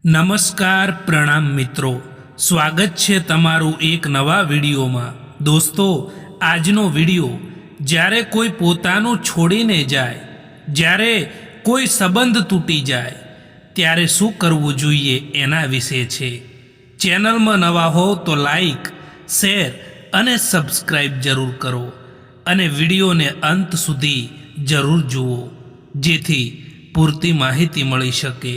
નમસ્કાર પ્રણામ મિત્રો, સ્વાગત છે તમારું એક નવા વિડીયોમાં। દોસ્તો, આજનો વિડીયો જ્યારે કોઈ પોતાનું છોડીને જાય, જ્યારે કોઈ સંબંધ તૂટી જાય ત્યારે શું કરવું જોઈએ એના વિશે છે। ચેનલમાં નવા હો તો લાઈક, શેર અને સબસ્ક્રાઈબ જરૂર કરો અને વિડીયોને અંત સુધી જરૂર જુઓ જેથી પૂરતી માહિતી મળી શકે।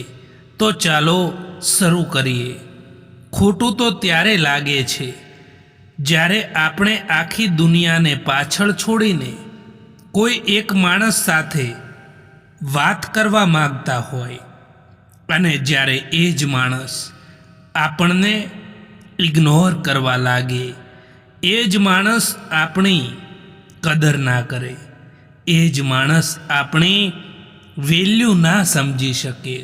તો ચાલો શરૂ કરીએ। ખોટું તો ત્યારે લાગે છે જ્યારે આપણે આખી દુનિયાને પાછળ છોડીને કોઈ એક માણસ સાથે વાત કરવા માંગતા હોય અને જ્યારે એ જ માણસ આપણને ઇગ્નોર કરવા લાગે, એ જ માણસ આપણી કદર ના કરે, એ જ માણસ આપણી વેલ્યુ ના સમજી શકે।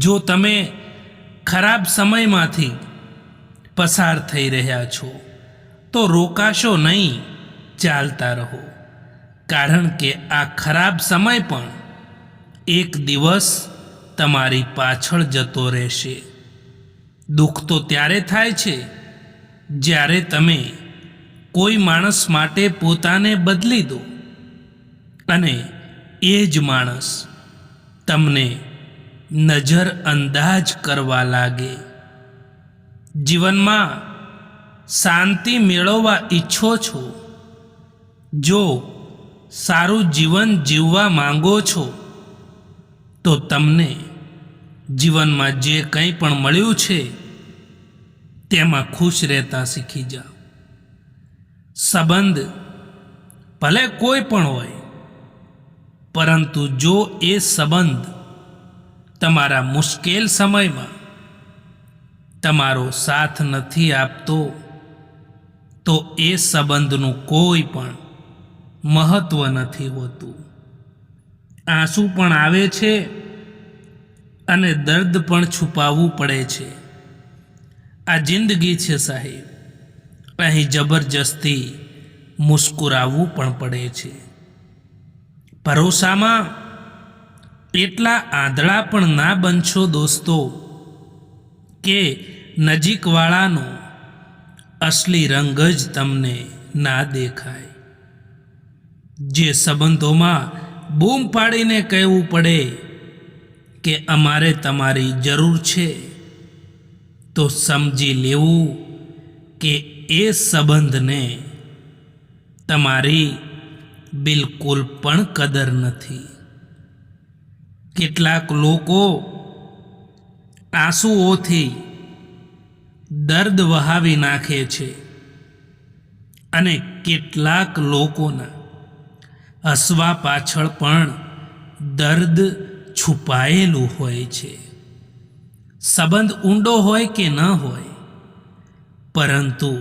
જો તમે ખરાબ સમયમાંથી પસાર થઈ રહ્યા છો તો રોકાશો નહીં, ચાલતા રહો, કારણ કે આ ખરાબ સમય પણ એક દિવસ તમારી પાછળ જતો રહેશે। દુઃખ તો ત્યારે થાય છે જ્યારે તમે કોઈ માણસ માટે પોતાને બદલી દો અને એ જ માણસ તમને નજર અંદાજ કરવા લાગે। જીવનમાં શાંતિ મેળવવા ઈચ્છો છો, જો સારું જીવન જીવવા માંગો છો તો તમને જીવનમાં જે કંઈ પણ મળ્યું છે તેમાં ખુશ રહેતા શીખી જાઓ। સંબંધ ભલે કોઈ પણ હોય, પરંતુ જો એ સંબંધ તમારા મુશ્કેલ સમયમાં તમારો સાથ નથી આપતો તો એ સંબંધનું કોઈ પણ મહત્વ નથી હોતું। આંસુ પણ આવે છે અને દર્દ પણ છુપાવવું પડે છે। આ જિંદગી છે સાહેબ, અહીં જબરજસ્તી મુસ્કુરાવવું પણ પડે છે। ભરોસામાં એટલા આંધળા પણ ના બનશો દોસ્તો કે નજીકવાળાનો અસલી રંગ જ તમને ના દેખાય। જે સંબંધોમાં બૂમ પાડીને કહેવું પડે કે અમારે તમારી જરૂર છે, તો સમજી લેવું કે એ સંબંધને તમારી બિલકુલ પણ કદર નથી। કેટલાક લોકો આંસુઓથી દર્દ વહાવી નાખે છે અને કેટલાક લોકોના હસવા પાછળ પણ દર્દ છુપાયેલું હોય છે। સંબંધ ઊંડો હોય કે ન હોય, પરંતુ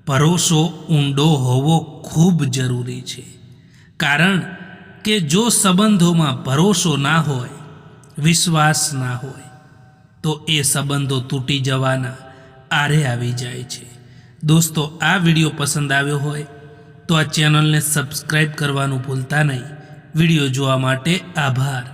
ભરોસો ઊંડો હોવો ખૂબ જરૂરી છે, કારણ કે જો સંબંધોમાં ભરોસો ના હોય, વિશ્વાસ ના હોય, તો એ સંબંધો તૂટી જવાના આરે આવી જાય છે। દોસ્તો, આ વિડીયો પસંદ આવ્યો હોય તો આ ચેનલને સબસ્ક્રાઈબ કરવાનું ભૂલતા નહીં। વિડીયો જોવા માટે આભાર।